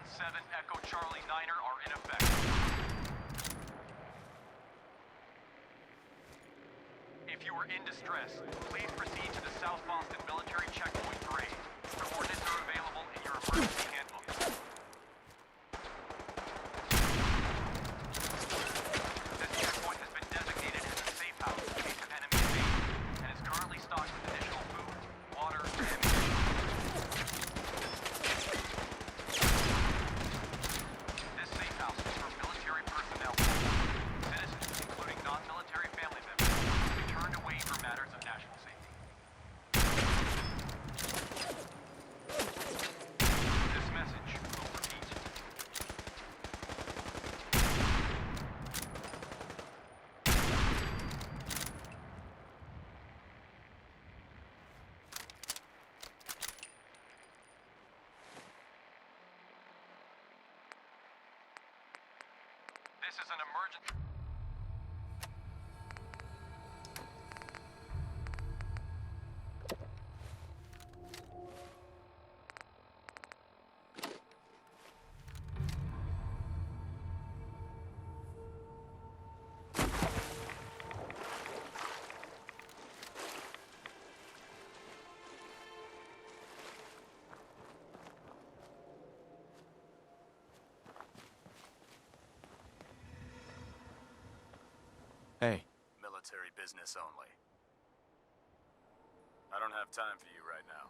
17 Echo Charlie Niner are in effect. If you are in distress, please proceed to the South Boston Military Checkpoint Parade. Coordinates are available in your emergency handbook. This checkpoint has been designated as a safe house in case of enemy invasion and is currently stocked with additional food, water, and ammunition. This safe house is for military personnel. Citizens, including non-military family members, will be turned away for matters of national safety. This message will repeat. This is an emergency. Hey. Military business only. I don't have time for you right now.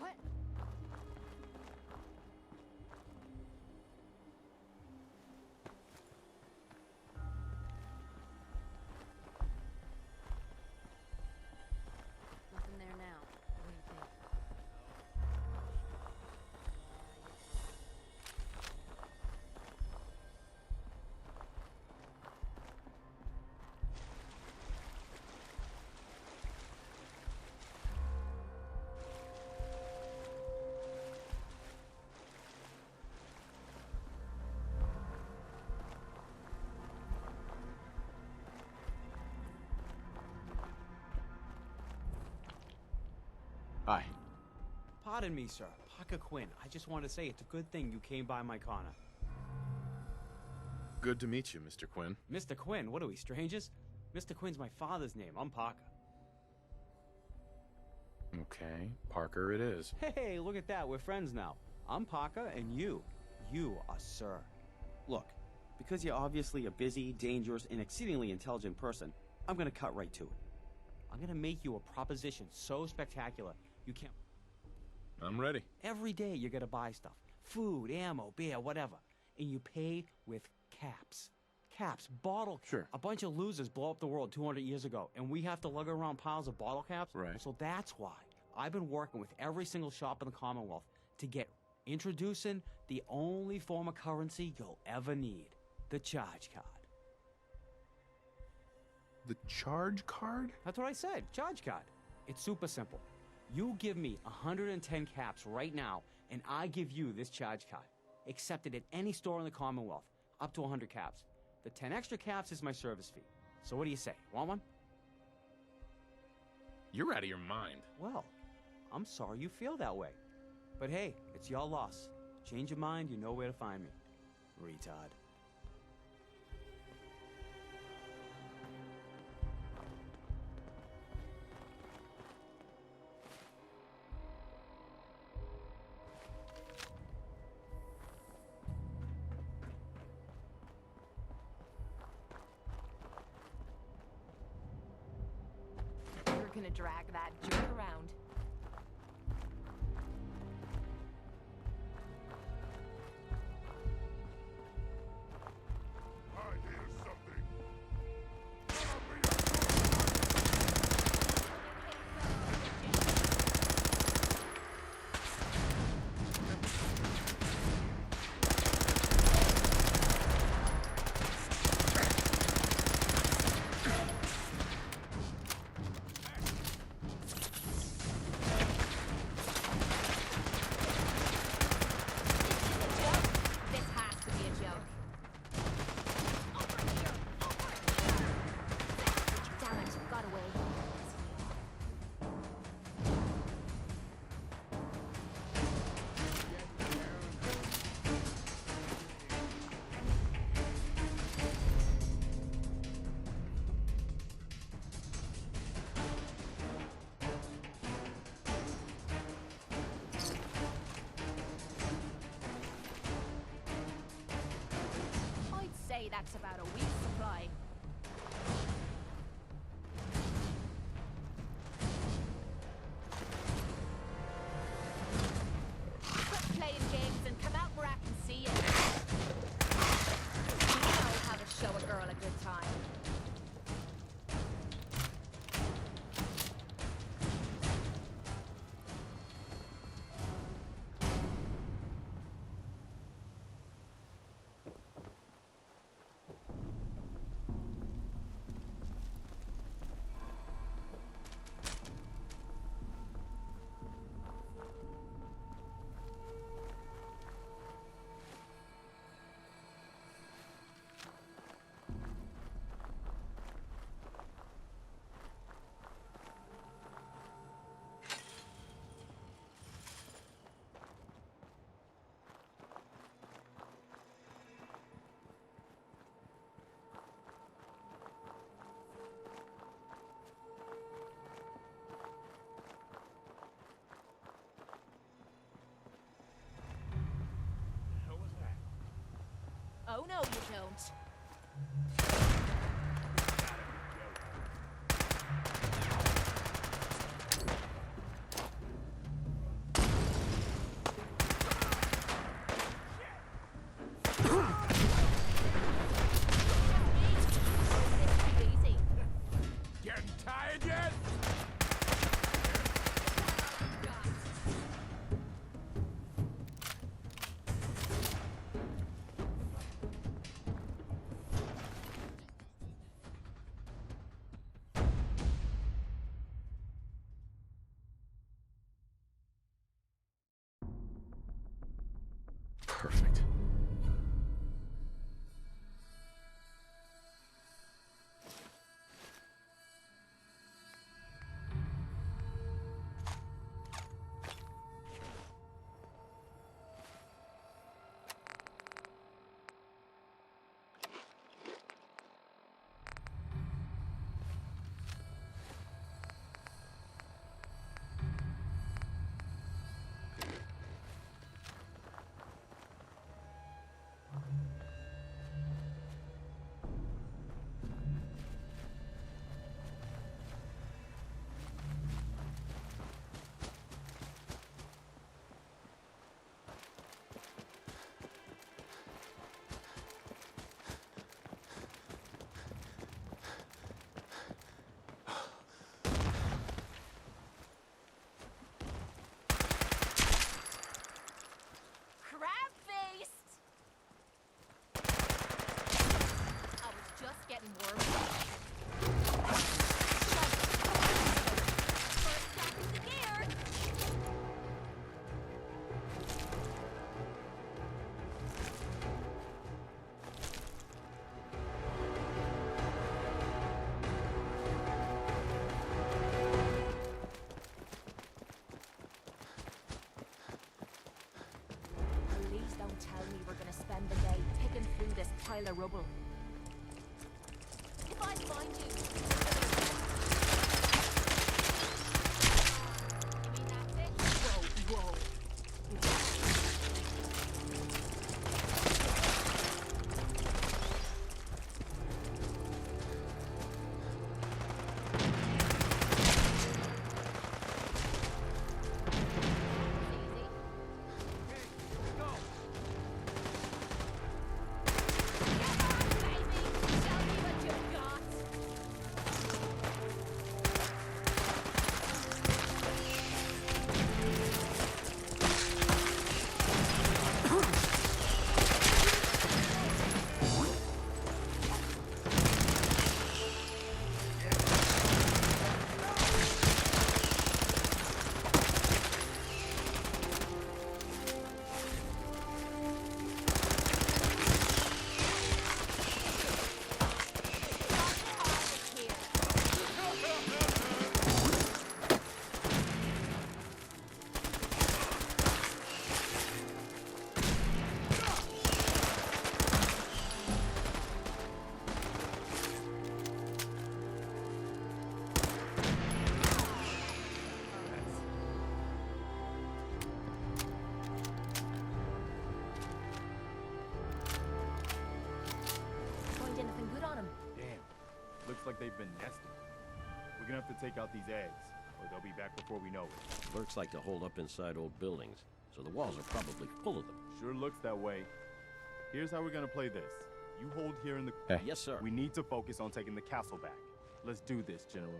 What? Nothing there now. What do you think? Hi. Pardon me, sir. Parker Quinn. I just wanted to say it's a good thing you came by my corner. Good to meet you, Mr. Quinn. Mr. Quinn, what are we, strangers? Mr. Quinn's my father's name. I'm Parker. Okay, Parker it is. Hey, look at that. We're friends now. I'm Parker, and you are sir. Look, because you're obviously a busy, dangerous, and exceedingly intelligent person, I'm gonna cut right to it. I'm gonna make you a proposition so spectacular you can't... I'm ready. Every day you're gonna buy stuff. Food, ammo, beer, whatever. And you pay with caps. Caps, bottle. Sure. A bunch of losers blow up the world 200 years ago, and we have to lug around piles of bottle caps? Right. So that's why I've been working with every single shop in the Commonwealth to get introducing the only form of currency you'll ever need. The charge card. The charge card? That's what I said, charge card. It's super simple. You give me 110 caps right now, and I give you this charge card. Accepted at any store in the Commonwealth, up to 100 caps. The 10 extra caps is my service fee. So what do you say? Want one? You're out of your mind. Well, I'm sorry you feel that way. But hey, it's your loss. Change your mind, you know where to find me. Retard. drag that jerk around. I hear something. This has to be a joke. Damn it, got away. I'd say that's about a week's supply. Quit playing games and come out where I can see you. You know how to show a girl a good time. Oh no, you don't. Easy. Getting tired yet? Perfect. Crab faced! I was just getting worried. First step into gear! Please don't tell me we're gonna spend the day picking through this pile of rubble. If I find you, you mean that's it? Whoa. like they've been nesting. We're gonna have to take out these eggs, or they'll be back before we know it. Lurks like to hold up inside old buildings, so the walls are probably full of them. Sure looks that way. Here's how we're gonna play this. You hold here in the... Hey. Yes, sir. We need to focus on taking the castle back. Let's do this, General.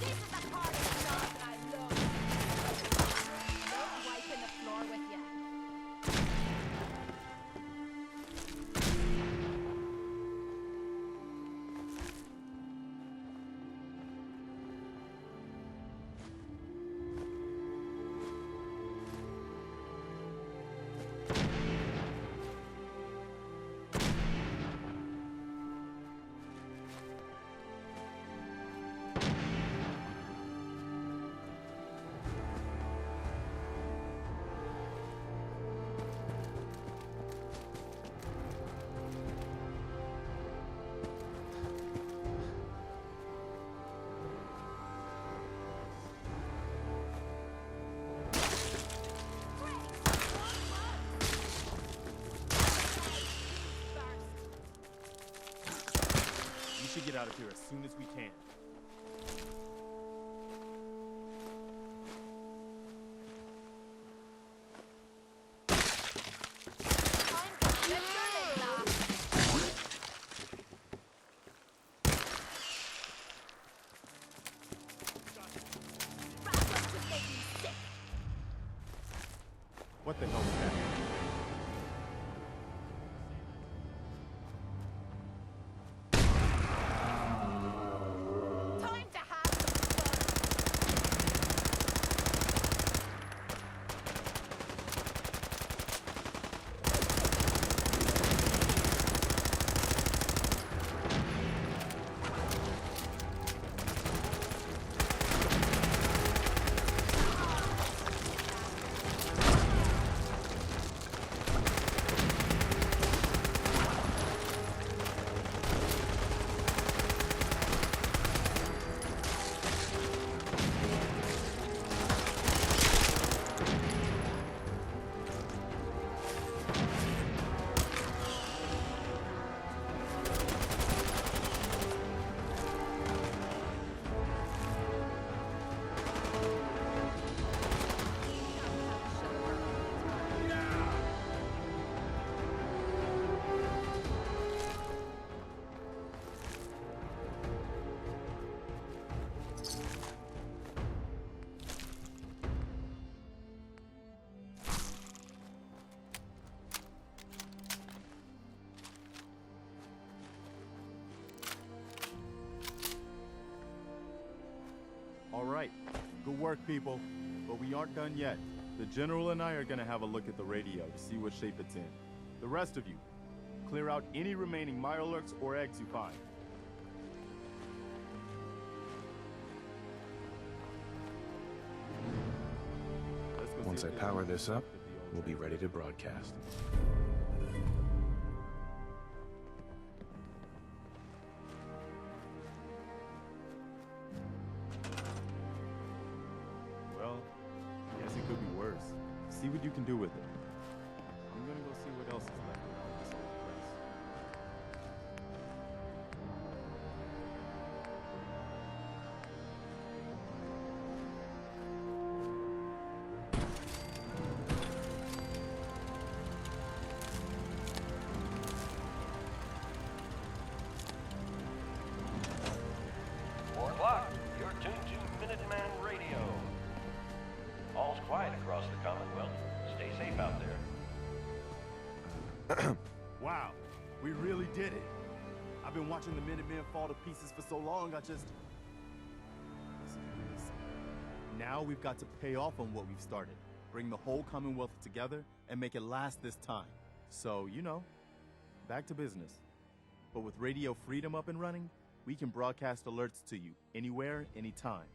This is the part of the job that I love. No wiping the floor with you. We should get out of here as soon as we can. What the hell was that? Time to have some fun. All right, good work, people. But we aren't done yet. The General and I are gonna have a look at the radio to see what shape it's in. The rest of you, clear out any remaining Mirelurks or eggs you find. Let's go Once see I if there's power any this up, left of the old we'll be train. ready to broadcast. Well, I guess it could be worse. See what you can do with it. I'm gonna go see what else is left around this old place. Warlock, you're tuned to did it. I've been watching the Minutemen fall to pieces for so long, I just... Listen. Now we've got to pay off on what we've started. Bring the whole Commonwealth together and make it last this time. So, you know, back to business. But with Radio Freedom up and running, we can broadcast alerts to you anywhere, anytime.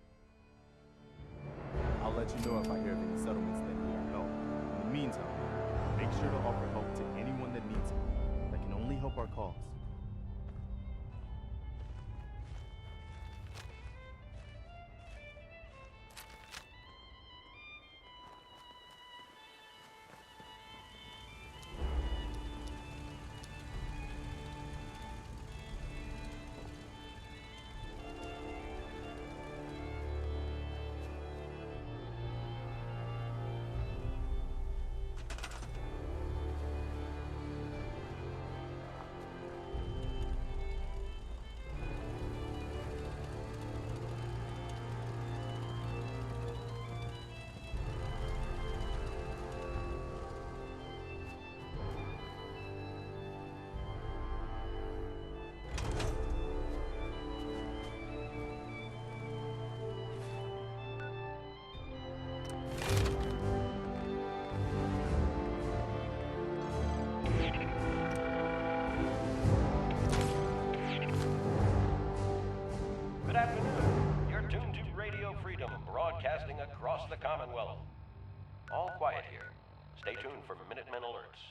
I'll let you know if I hear of any settlements that need help. In the meantime, make sure to offer help to anyone that needs it. That can only help our cause. Good afternoon. You're tuned to Radio Freedom, broadcasting across the Commonwealth. All quiet here. Stay tuned for Minutemen alerts.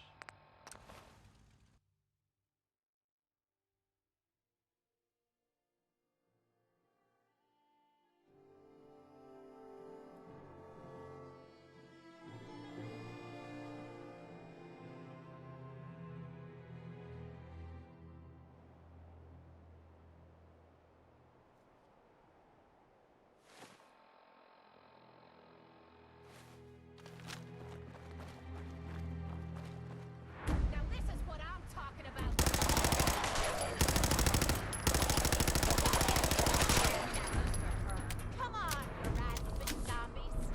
Now this is what I'm talking about. Come on, you rat-spitting zombies.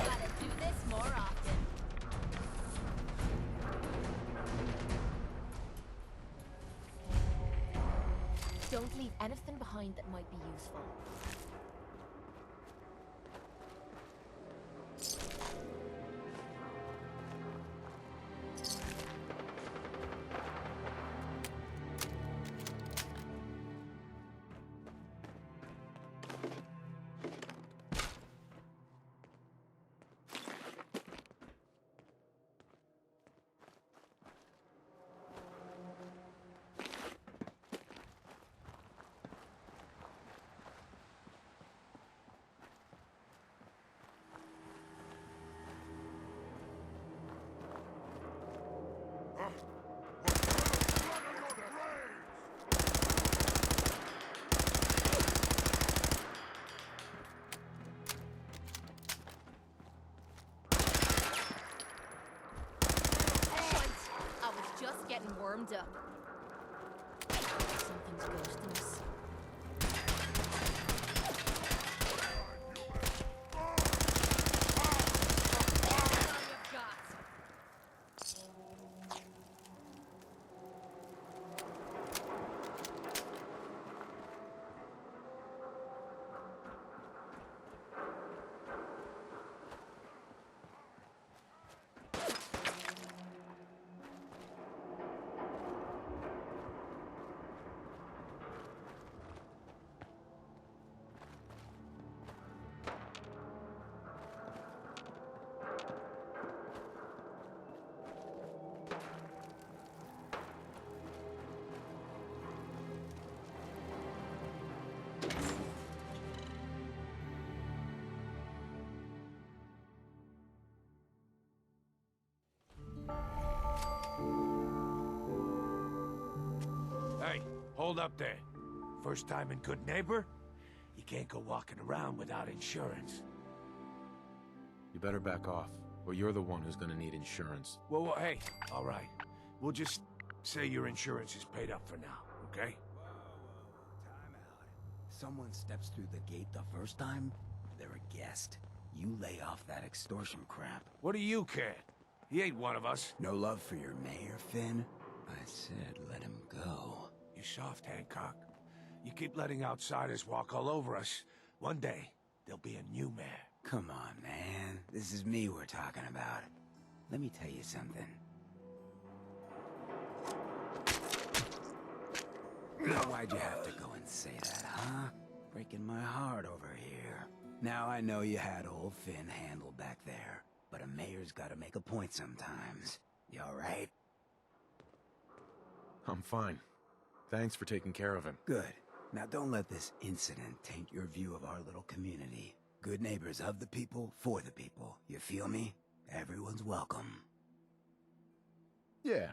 Gotta do this more often. Don't leave anything behind that might be useful. I was just getting warmed up. Something's ghosting us. All you've got. Hey, hold up there. First time in Good Neighbor? You can't go walking around without insurance. You better back off, or you're the one who's gonna need insurance. Well, hey, all right. We'll just say your insurance is paid up for now, okay? someone steps through the gate the first time, they're a guest. You lay off that extortion crap. What do you care? He ain't one of us. No love for your mayor, Finn? I said let him go. You soft, Hancock. You keep letting outsiders walk all over us. One day, there'll be a new mayor. Come on, man. This is me we're talking about. Let me tell you something. Why'd you have to go and say that, huh? Breaking my heart over here. Now I know you had old Finn handled back there, but a mayor's gotta make a point sometimes. You alright? I'm fine. Thanks for taking care of him. Good. Now don't let this incident taint your view of our little community. Good neighbors of the people, for the people. You feel me? Everyone's welcome. Yeah,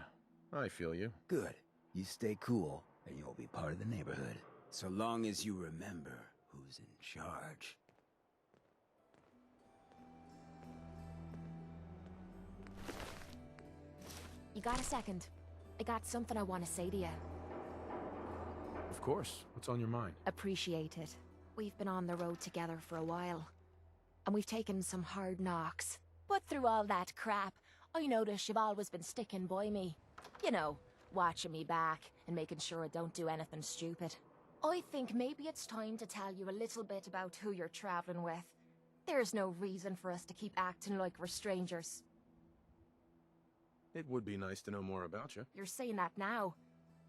I feel you. Good. You stay cool, and you'll be part of the neighborhood. So long as you remember who's in charge. You got a second? I got something I want to say to you. Of course. What's on your mind? Appreciate it. We've been on the road together for a while. And we've taken some hard knocks. But through all that crap, I notice you've always been sticking by me. You know, watching me back and making sure I don't do anything stupid. I think maybe it's time to tell you a little bit about who you're traveling with. There's no reason for us to keep acting like we're strangers. It would be nice to know more about you. You're saying that now,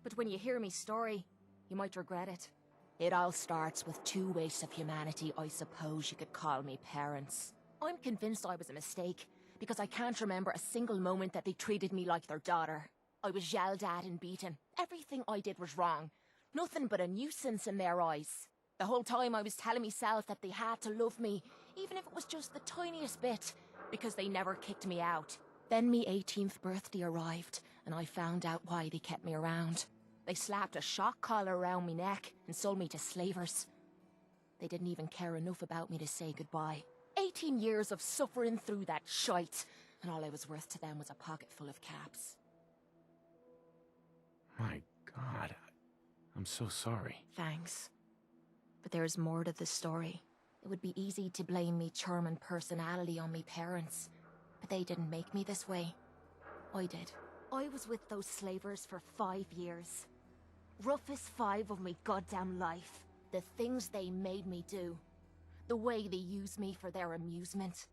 but when you hear me story, you might regret it. It all starts with two wastes of humanity I suppose you could call me parents. I'm convinced I was a mistake, because I can't remember a single moment that they treated me like their daughter. I was yelled at and beaten. Everything I did was wrong. Nothing but a nuisance in their eyes. The whole time I was telling myself that they had to love me, even if it was just the tiniest bit, because they never kicked me out. Then me 18th birthday arrived, and I found out why they kept me around. They slapped a shock collar around me neck and sold me to slavers. They didn't even care enough about me to say goodbye. 18 years of suffering through that shite, and all I was worth to them was a pocket full of caps. My God. I'm so sorry. Thanks. But there's more to the story. It would be easy to blame me charm and personality on me parents, but they didn't make me this way. I did. I was with those slavers for 5 years. Roughest 5 of me goddamn life. The things they made me do. The way they use me for their amusement.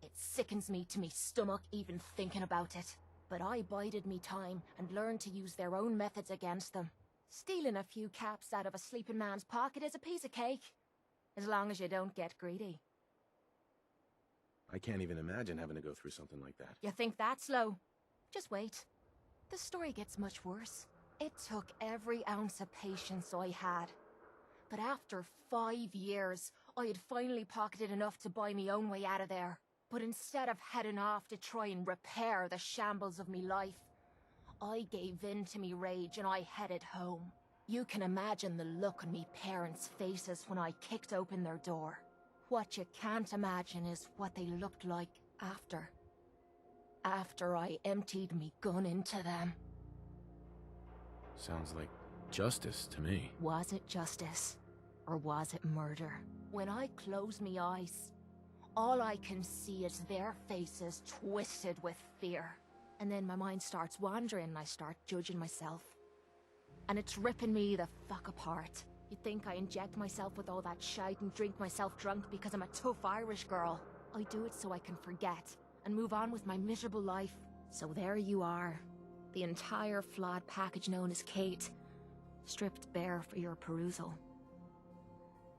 It sickens me to me stomach even thinking about it. But I bided me time and learned to use their own methods against them. Stealing a few caps out of a sleeping man's pocket is a piece of cake. As long as you don't get greedy. I can't even imagine having to go through something like that. You think that's low? Just wait. The story gets much worse. It took every ounce of patience I had. But after 5 years, I had finally pocketed enough to buy me own way out of there. But instead of heading off to try and repair the shambles of me life, I gave in to me rage and I headed home. You can imagine the look on me parents' faces when I kicked open their door. What you can't imagine is what they looked like after. After I emptied me gun into them. Sounds like justice to me. Was it justice? Or was it murder? When I close me eyes, all I can see is their faces twisted with fear. And then my mind starts wandering and I start judging myself. And it's ripping me the fuck apart. You'd think I inject myself with all that shite and drink myself drunk because I'm a tough Irish girl. I do it so I can forget and move on with my miserable life. So there you are. The entire flawed package known as Kate. Stripped bare for your perusal.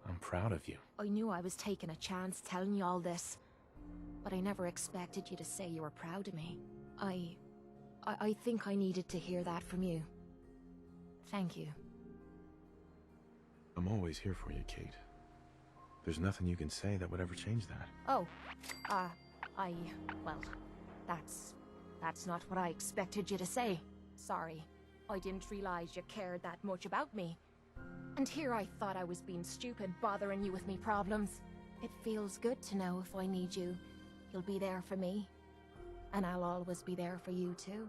I'm proud of you. I knew I was taking a chance telling you all this. But I never expected you to say you were proud of me. I think I needed to hear that from you. Thank you. I'm always here for you, Kate. There's nothing you can say that would ever change that. Oh, well, that's not what I expected you to say. Sorry. I didn't realize you cared that much about me. And here I thought I was being stupid, bothering you with me problems. It feels good to know if I need you, you'll be there for me. And I'll always be there for you, too.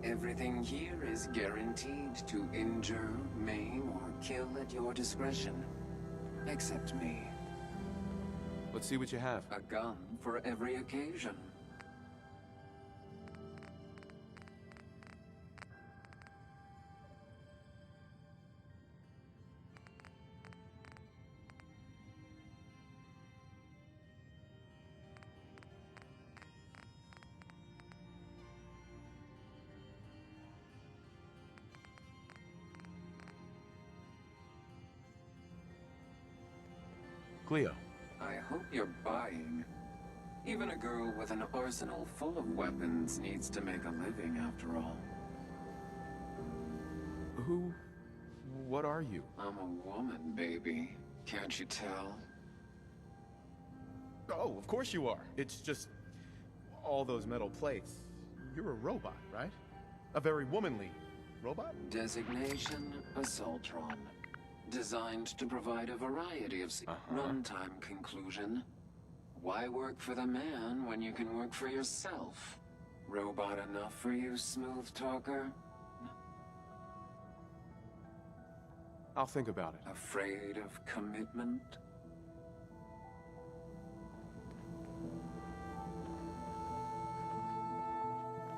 Everything here is guaranteed to injure, maim, or kill at your discretion. Except me. Let's see what you have. A gun for every occasion. Cleo. I hope you're buying. Even a girl with an arsenal full of weapons needs to make a living, after all. Who? What are you? I'm a woman, baby. Can't you tell? Oh, of course you are. It's just... all those metal plates. You're a robot, right? A very womanly robot? Designation, Assaultron. Designed to provide a variety of runtime conclusion. Why work for the man when you can work for yourself? Robot enough for you, smooth talker? I'll think about it. Afraid of commitment?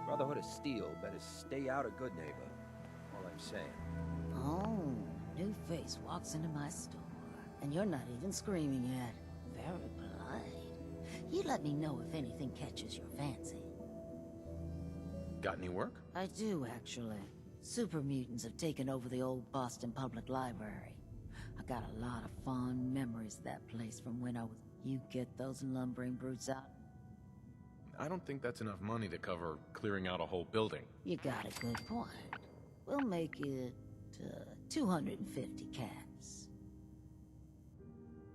Brotherhood of Steel better stay out of Good Neighbor. All I'm saying. Oh, new face walks into my store, and you're not even screaming yet. Very polite. You let me know if anything catches your fancy. Got any work? I do, actually. Super mutants have taken over the old Boston Public Library. I got a lot of fond memories of that place from when I was... You get those lumbering brutes out? I don't think that's enough money to cover clearing out a whole building. You got a good point. We'll make it 250 caps.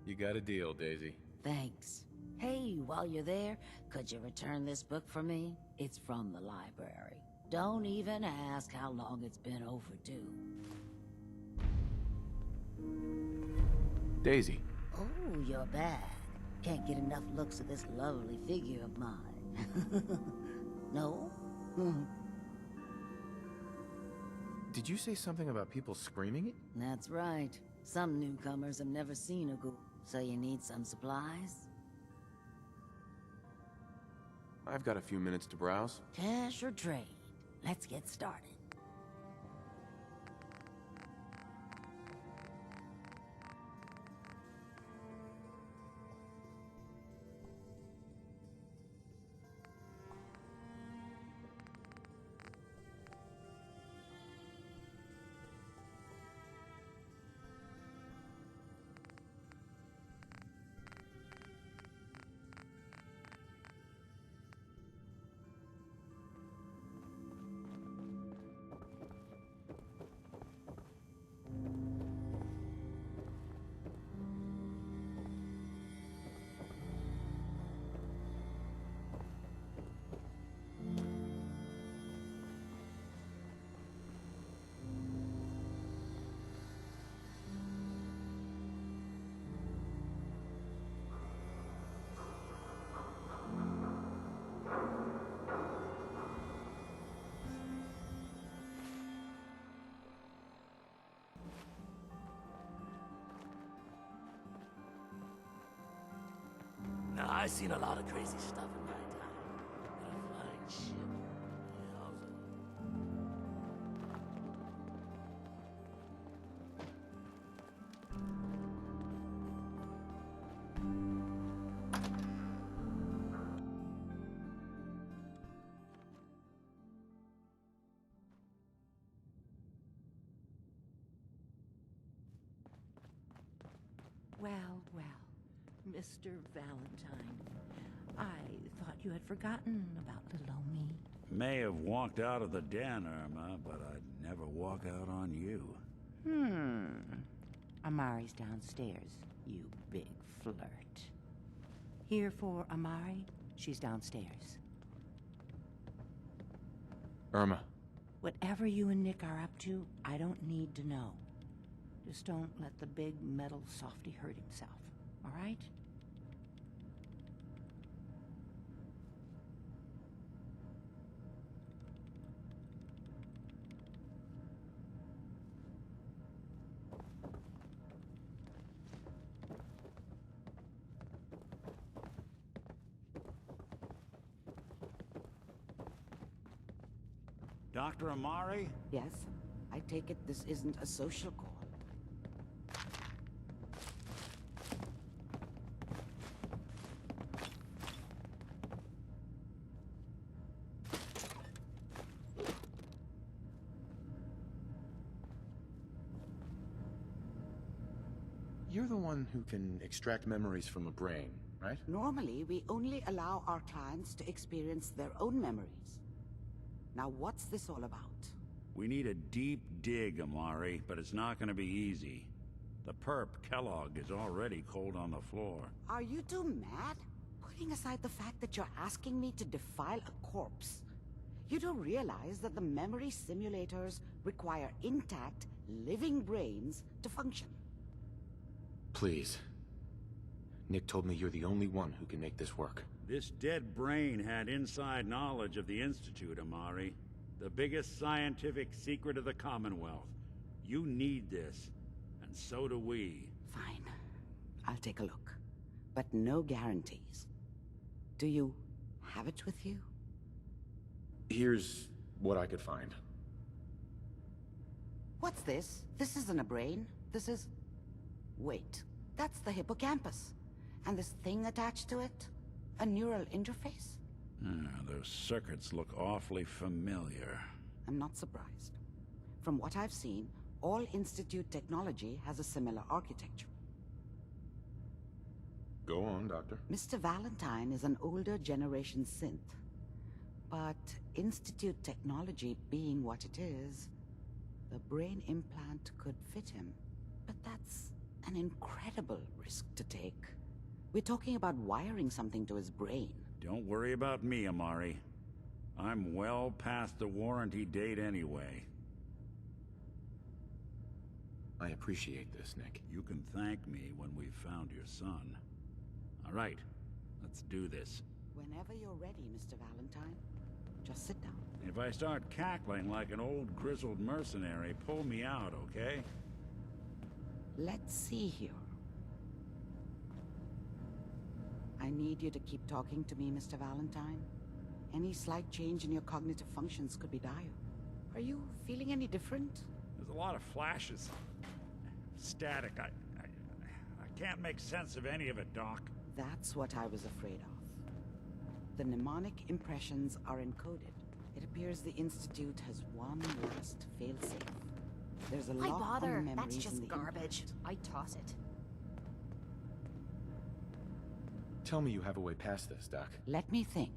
You got a deal, Daisy. Thanks. Hey, while you're there, could you return this book for me? It's from the library. Don't even ask how long it's been overdue. Daisy. Oh, you're back. Can't get enough looks at this lovely figure of mine. No? Did you say something about people screaming it? That's right. Some newcomers have never seen a ghoul. So you need some supplies? I've got a few minutes to browse. Cash or trade? Let's get started. Now, I've seen a lot of crazy stuff in my time. But a flying ship, Well, well, Mr. Valentine, I thought you had forgotten about little old me. May have walked out of the den, Irma, but I'd never walk out on you. Amari's downstairs, you big flirt. Here for Amari? She's downstairs. Irma. Whatever you and Nick are up to, I don't need to know. Just don't let the big metal softy hurt himself, all right? Dr. Amari? Yes? I take it this isn't a social call. You're the one who can extract memories from a brain, right? Normally, we only allow our clients to experience their own memories. Now, what's this all about? We need a deep dig, Amari, but it's not gonna be easy. The perp, Kellogg, is already cold on the floor. Are you two mad? Putting aside the fact that you're asking me to defile a corpse, you don't realize that the memory simulators require intact, living brains to function. Please. Nick told me you're the only one who can make this work. This dead brain had inside knowledge of the Institute, Amari. The biggest scientific secret of the Commonwealth. You need this, and so do we. Fine. I'll take a look. But no guarantees. Do you have it with you? Here's what I could find. What's this? This isn't a brain. This is... Wait. That's the hippocampus. And this thing attached to it? A neural interface? Those circuits look awfully familiar. I'm not surprised. From what I've seen, all Institute technology has a similar architecture. Go on, Doctor. Mr. Valentine is an older generation synth. But Institute technology being what it is, the brain implant could fit him. But that's an incredible risk to take. We're talking about wiring something to his brain. Don't worry about me, Amari. I'm well past the warranty date anyway. I appreciate this, Nick. You can thank me when we've found your son. All right, let's do this. Whenever you're ready, Mr. Valentine. Just sit down. If I start cackling like an old grizzled mercenary, pull me out, okay? Let's see here. I need you to keep talking to me, Mr. Valentine. Any slight change in your cognitive functions could be dire. Are you feeling any different? There's a lot of flashes. Static. I can't make sense of any of it, Doc. That's what I was afraid of. The mnemonic impressions are encoded. It appears the Institute has one last failsafe. There's a Why lock on the bother? memories That's in just the garbage. I toss it. Tell me you have a way past this, Doc. Let me think.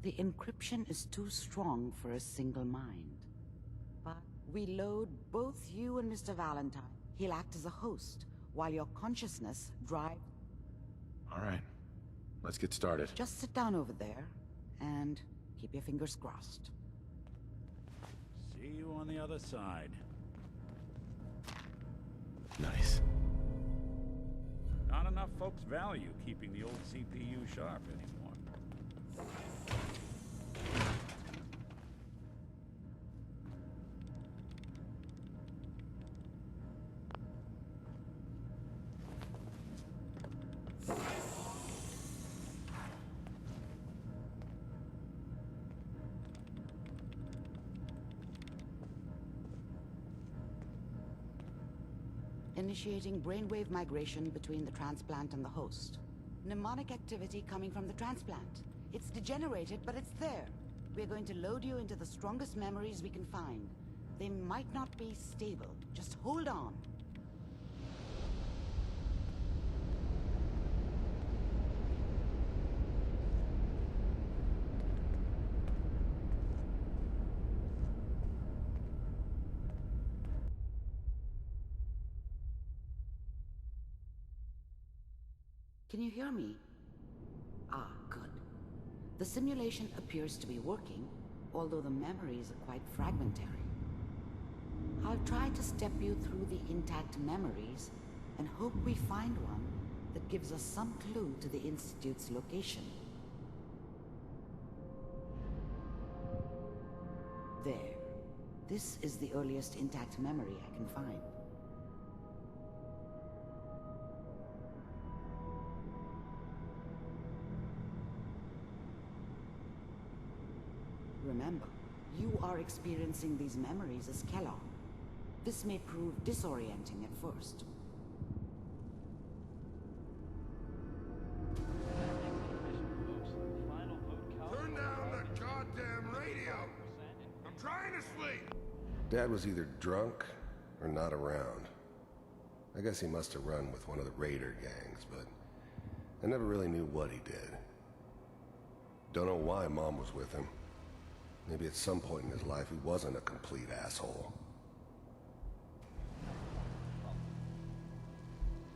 The encryption is too strong for a single mind. But we load both you and Mr. Valentine. He'll act as a host, while your consciousness drives... All right. Let's get started. Just sit down over there, and keep your fingers crossed. See you on the other side. Nice. Not enough folks value keeping the old CPU sharp anymore. Initiating brainwave migration between the transplant and the host. Mnemonic activity coming from the transplant. It's degenerated, but it's there. We're going to load you into the strongest memories we can find. They might not be stable. Just hold on. Can you hear me? Ah, good. The simulation appears to be working, although the memories are quite fragmentary. I'll try to step you through the intact memories and hope we find one that gives us some clue to the Institute's location. There. This is the earliest intact memory I can find. Remember, You are experiencing these memories as Kellogg. This may prove disorienting at first. Turn down the goddamn radio! I'm trying to sleep! Dad was either drunk or not around. I guess he must have run with one of the raider gangs, but I never really knew what he did. Don't know why Mom was with him. Maybe at some point in his life he wasn't a complete asshole.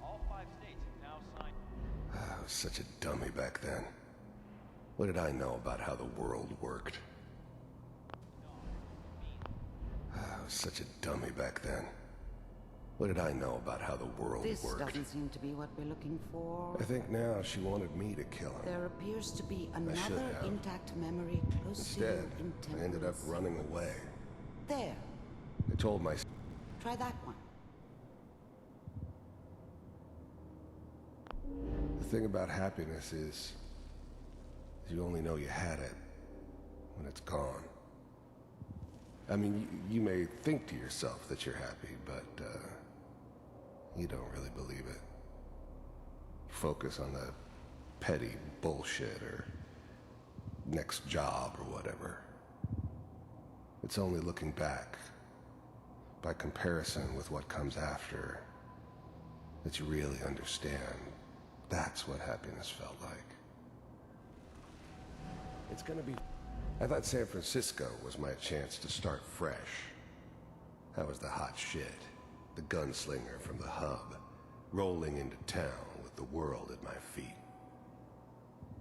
All 5 states have now signed. I was such a dummy back then. What did I know about how the world worked? I was such a dummy back then. What did I know about how the world This worked? doesn't seem to be what we're looking for. I think now she wanted me to kill him. There appears to be I should another have. intact memory close Instead, to you in I ended up Temperance. running away. There. I told my... Try that one. The thing about happiness is you only know you had it when it's gone. I mean, you may think to yourself that you're happy, but you don't really believe it. You focus on the petty bullshit or next job or whatever. It's only looking back, by comparison with what comes after, that you really understand. That's what happiness felt like. It's gonna be... I thought San Francisco was my chance to start fresh. I was the hot shit, the gunslinger from the hub, rolling into town with the world at my feet.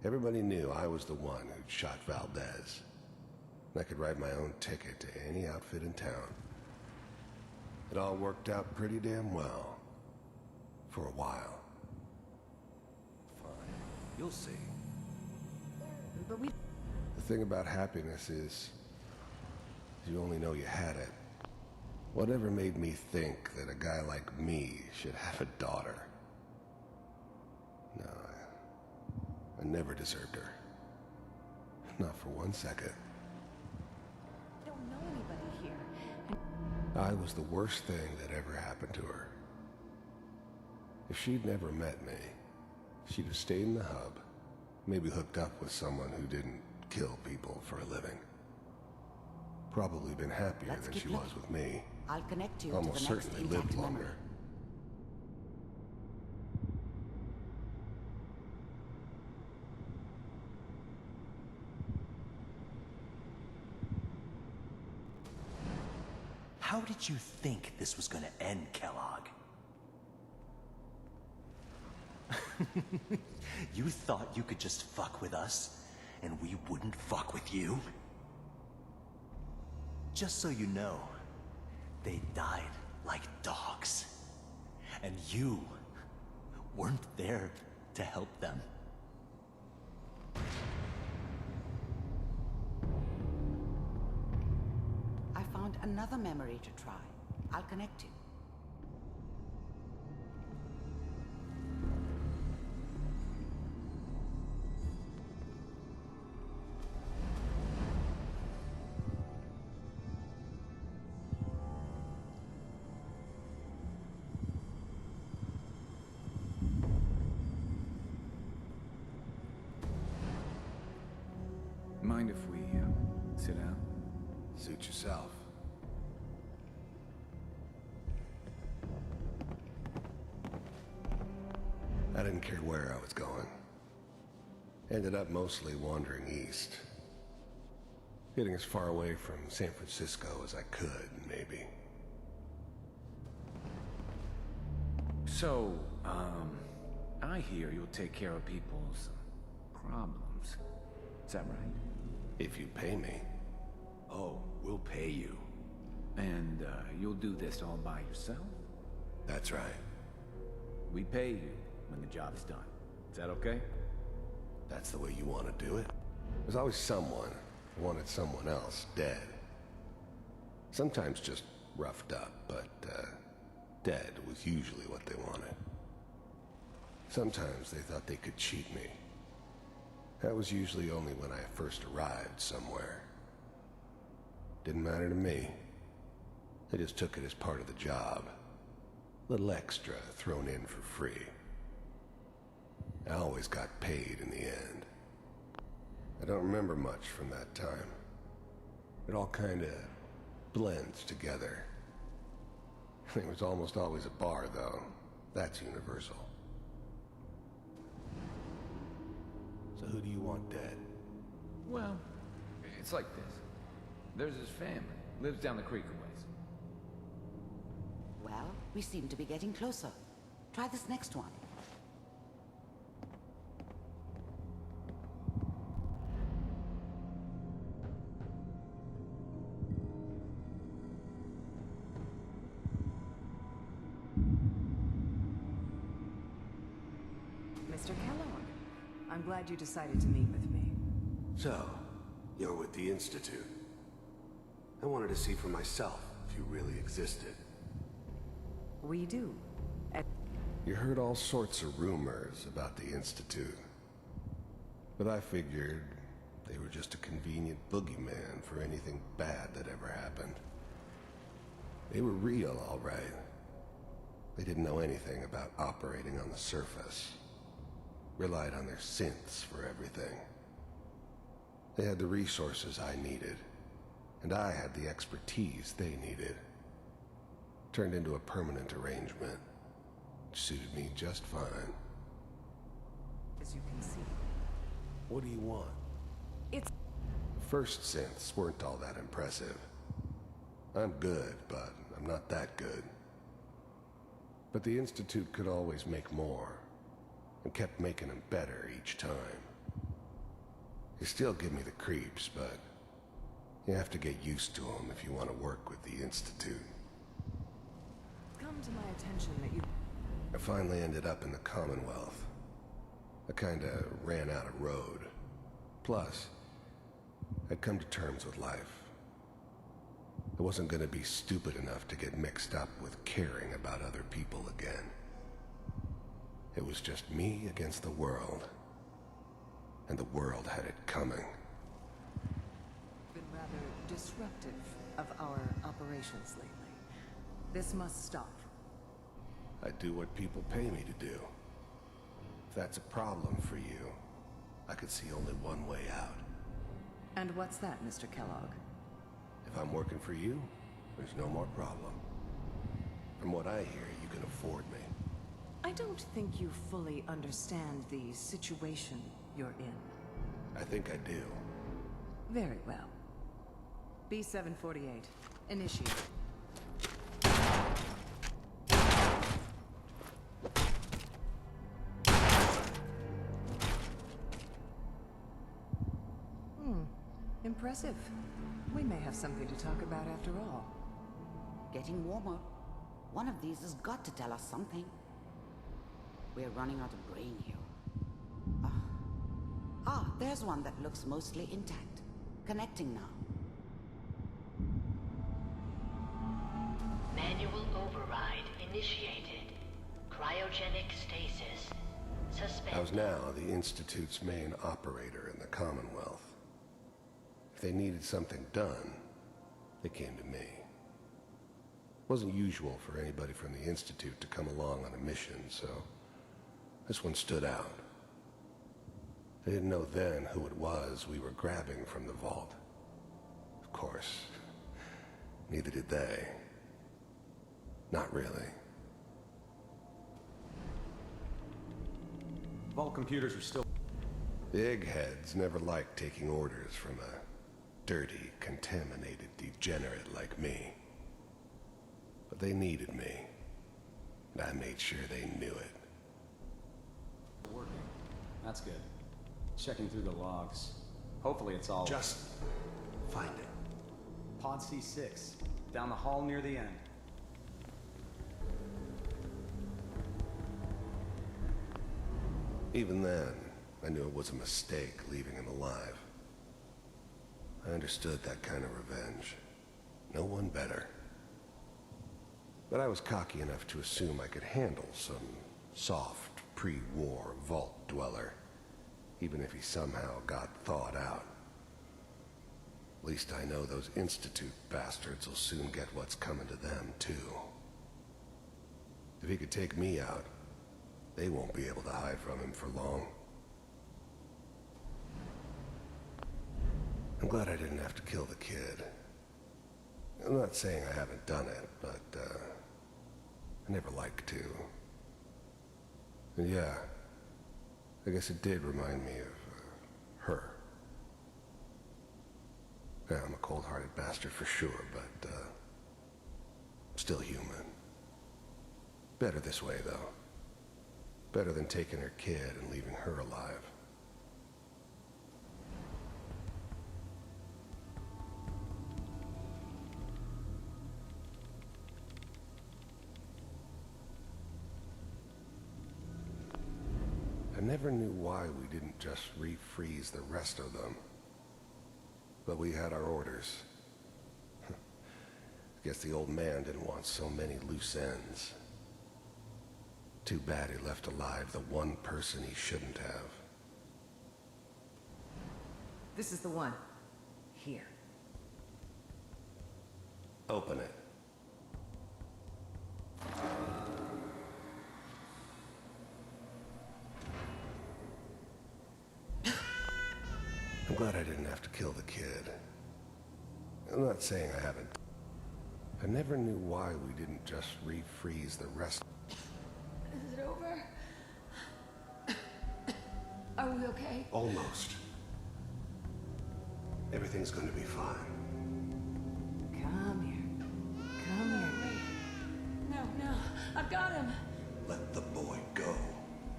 Everybody knew I was the one who'd shot Valdez. And I could write my own ticket to any outfit in town. It all worked out pretty damn well. For a while. Fine. You'll see. But we... The thing about happiness is you only know you had it. Whatever made me think that a guy like me should have a daughter? No, I never deserved her. Not for 1 second. I don't know anybody here. I was the worst thing that ever happened to her. If she'd never met me, she'd have stayed in the hub, maybe hooked up with someone who didn't kill people for a living. Probably been happier Let's than keep she looking. was with me. I'll connect you Almost to the next certainly intact lived memory. longer. How did you think this was gonna end, Kellogg? You thought you could just fuck with us, and we wouldn't fuck with you? Just so you know, they died like dogs. And you weren't there to help them. I found another memory to try. I'll connect you. Mind if we sit down? Suit yourself. I didn't care where I was going. Ended up mostly wandering east. Getting as far away from San Francisco as I could, maybe. So, I hear you'll take care of people's problems. Is that right? If you pay me. Oh, we'll pay you. And, you'll do this all by yourself? That's right. We pay you when the job's done. Is that okay? That's the way you want to do it? There's always someone who wanted someone else dead. Sometimes just roughed up, but, dead was usually what they wanted. Sometimes they thought they could cheat me. That was usually only when I first arrived somewhere. didn't matter to me. I just took it as part of the job. Little extra thrown in for free. I always got paid in the end. I don't remember much from that time. It all kinda blends together. There was almost always a bar, though. That's universal. So who do you want dead? Well, it's like this. There's his family. Lives down the creek a ways. Well, we seem to be getting closer. Try this next one. Mr. Kellogg, I'm glad you decided to meet with me. So, you're with the Institute. I wanted to see for myself if you really existed. We do. You heard all sorts of rumors about the Institute. But I figured they were just a convenient boogeyman for anything bad that ever happened. They were real, all right. They didn't know anything about operating on the surface. Relied on their synths for everything. They had the resources I needed, and I had the expertise they needed. Turned into a permanent arrangement, which suited me just fine. As you can see. What do you want? It's... First synths weren't all that impressive. I'm good, but I'm not that good. But the Institute could always make more, and kept making them better each time. They still give me the creeps, but you have to get used to them if you want to work with the Institute. It's come to my attention that you... I finally ended up in the Commonwealth. I kinda ran out of road. Plus, I'd come to terms with life. I wasn't gonna be stupid enough to get mixed up with caring about other people again. It was just me against the world. And the world had it coming. Been rather disruptive of our operations lately. This must stop. I do what people pay me to do. If that's a problem for you, I could see only one way out. And what's that, Mr. Kellogg? If I'm working for you, there's no more problem. From what I hear, you can afford me. I don't think you fully understand the situation you're in. I think I do. Very well. B-748. Initiate. Impressive. We may have something to talk about after all. Getting warmer. One of these has got to tell us something. We're running out of brain here. There's one that looks mostly intact. Connecting now. Manual override initiated. Cryogenic stasis. Suspended. I was now the Institute's main operator in the Commonwealth. If they needed something done, they came to me. It wasn't usual for anybody from the Institute to come along on a mission, so this one stood out. They didn't know then who it was we were grabbing from the vault. Of course, neither did they. Not really. Vault computers are still... The eggheads never liked taking orders from a dirty, contaminated degenerate like me. But they needed me, and I made sure they knew it. Working. That's good. Checking through the logs. Hopefully it's all... Just find it. Pod C6. Down the hall near the end. Even then, I knew it was a mistake leaving him alive. I understood that kind of revenge. No one better. But I was cocky enough to assume I could handle some soft, pre-war vault dweller, even if he somehow got thawed out. least I know those Institute bastards will soon get what's coming to them, too. If he could take me out, they won't be able to hide from him for long. I'm glad I didn't have to kill the kid. I'm not saying I haven't done it, but, I never like to. And yeah, I guess it did remind me of, her. Yeah, I'm a cold-hearted bastard for sure, but, still human. Better this way, though. Better than taking her kid and leaving her alive. I never knew why we didn't just refreeze the rest of them. But we had our orders. Guess the old man didn't want so many loose ends. Too bad he left alive the one person he shouldn't have. This is the one. Here. Open it. I'm glad I didn't have to kill the kid. I'm not saying I haven't. I never knew why we didn't just refreeze the rest. Is it over? Are we okay? Almost. Everything's gonna be fine. Come here. Come here. No, I've got him. Let the boy go.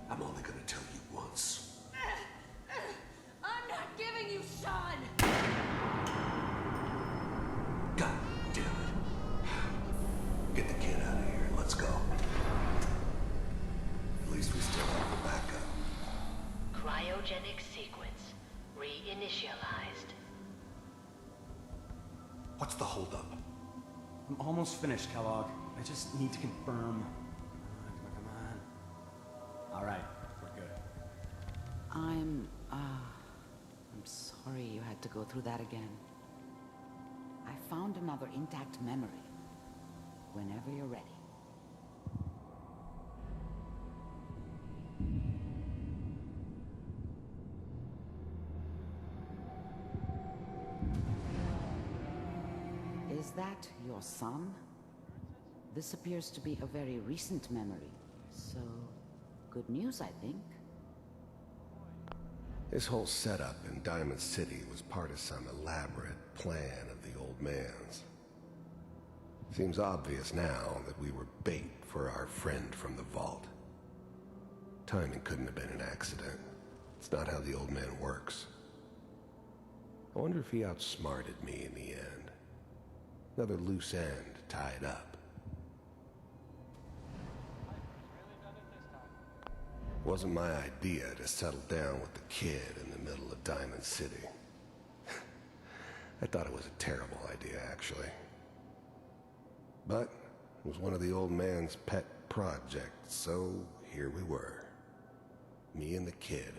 I'm only gonna tell you once. I'm not giving you Sean. God damn it. Get the kid out of here. Let's go. At least we still have the backup. Cryogenic sequence reinitialized. What's the holdup? I'm almost finished, Kellogg. I just need to confirm. Come on. All right, we're good. I'm sorry you had to go through that again. I found another intact memory. Whenever you're ready. Is that your son? This appears to be a very recent memory, so good news, I think. This whole setup in Diamond City was part of some elaborate plan of the old man's. Seems obvious now that we were bait for our friend from the vault. Timing couldn't have been an accident. It's not how the old man works. I wonder if he outsmarted me in the end. Another loose end tied up. Wasn't my idea to settle down with the kid in the middle of Diamond City. I thought it was a terrible idea, actually. But it was one of the old man's pet projects, so here we were. Me and the kid,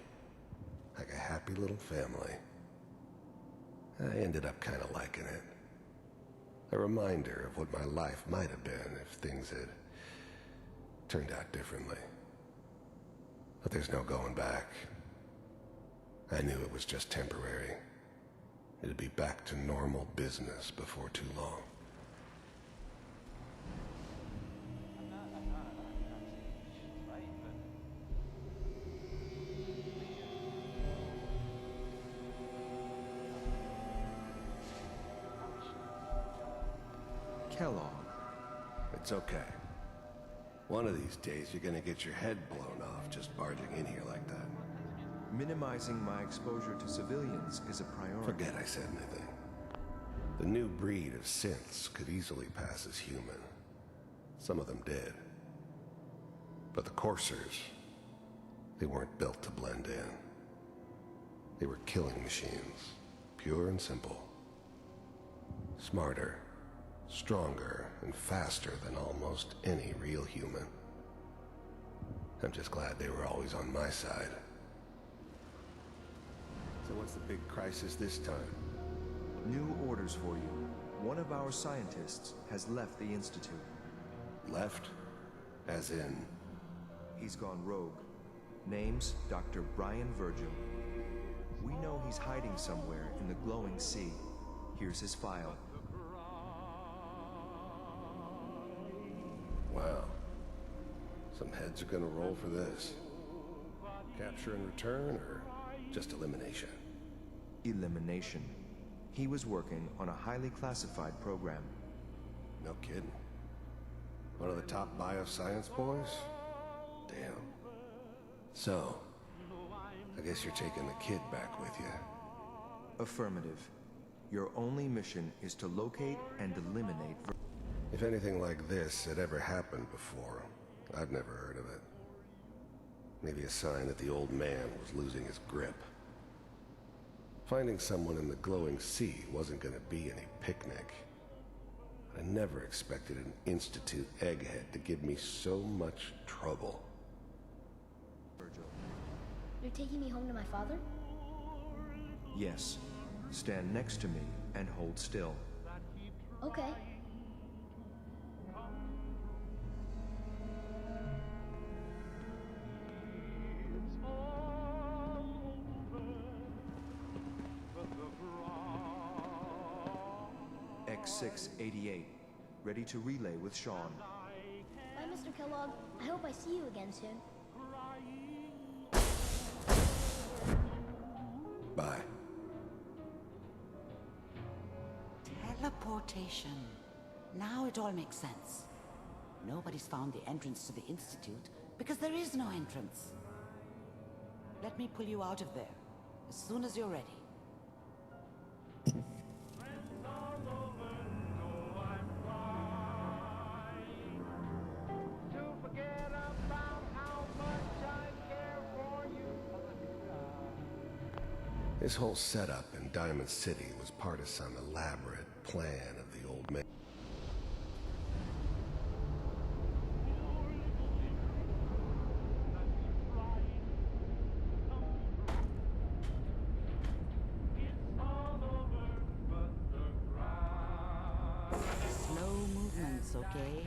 like a happy little family. I ended up kind of liking it. A reminder of what my life might have been if things had turned out differently. But there's no going back. I knew it was just temporary. It'd be back to normal business before too long. Kellogg. It's okay. One of these days, you're gonna get your head blown off just barging in here like that. Minimizing my exposure to civilians is a priority. Forget I said anything. The new breed of synths could easily pass as human. Some of them did. But the coursers, they weren't built to blend in. They were killing machines, pure and simple. Smarter, stronger, and faster than almost any real human. I'm just glad they were always on my side. So what's the big crisis this time? New orders for you. One of our scientists has left the Institute. Left? As in? He's gone rogue. Name's Dr. Brian Virgil. We know he's hiding somewhere in the glowing sea. Here's his file. Wow. Some heads are gonna roll for this. Capture and return, or just elimination? Elimination. He was working on a highly classified program. No kidding. One of the top bioscience boys? Damn. So, I guess you're taking the kid back with you. Affirmative. Your only mission is to locate and eliminate... If anything like this had ever happened before, I've never heard of it. Maybe a sign that the old man was losing his grip. Finding someone in the glowing sea wasn't gonna be any picnic. I never expected an Institute egghead to give me so much trouble. You're taking me home to my father? Yes. Stand next to me and hold still. Okay. X688. Ready to relay with Sean. Bye, Mr. Kellogg. I hope I see you again soon. Bye. Teleportation. Now it all makes sense. Nobody's found the entrance to the Institute because there is no entrance. Let me pull you out of there as soon as you're ready. This whole setup in Diamond City was part of some elaborate plan of the old man. Slow movements, okay?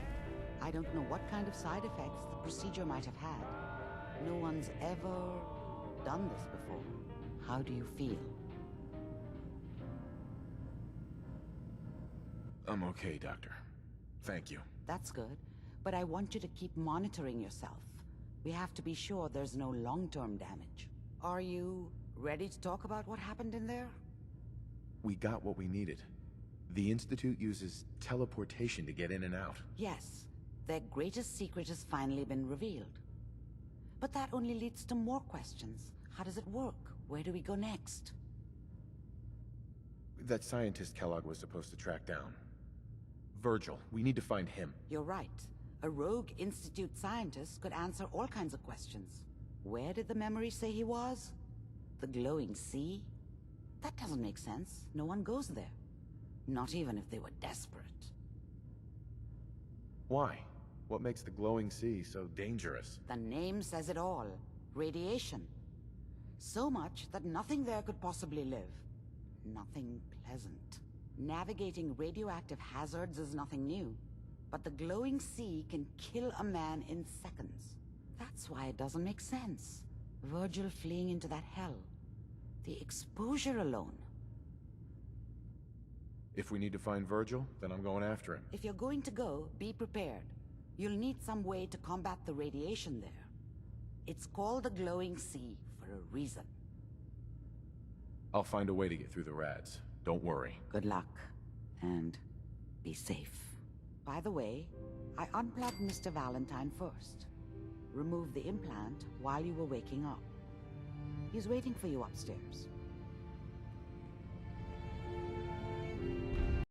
I don't know what kind of side effects the procedure might have had. No one's ever done this before. How do you feel? I'm okay, Doctor. Thank you. That's good, but I want you to keep monitoring yourself. We have to be sure there's no long-term damage. Are you ready to talk about what happened in there? We got what we needed. The Institute uses teleportation to get in and out. Yes, their greatest secret has finally been revealed. But that only leads to more questions. How does it work? Where do we go next? That scientist Kellogg was supposed to track down. Virgil, we need to find him. You're right. A rogue Institute scientist could answer all kinds of questions. Where did the memory say he was? The glowing sea? That doesn't make sense. No one goes there. Not even if they were desperate. Why? What makes the glowing sea so dangerous? The name says it all. Radiation. So much that nothing there could possibly live. Nothing pleasant. Navigating radioactive hazards is nothing new. But the glowing sea can kill a man in seconds. That's why it doesn't make sense. Virgil fleeing into that hell. The exposure alone. If we need to find Virgil, then I'm going after him. If you're going to go, be prepared. You'll need some way to combat the radiation there. It's called the glowing sea for a reason. I'll find a way to get through the rads. Don't worry. Good luck. And be safe. By the way, I unplugged Mr. Valentine first. Removed the implant while you were waking up. He's waiting for you upstairs.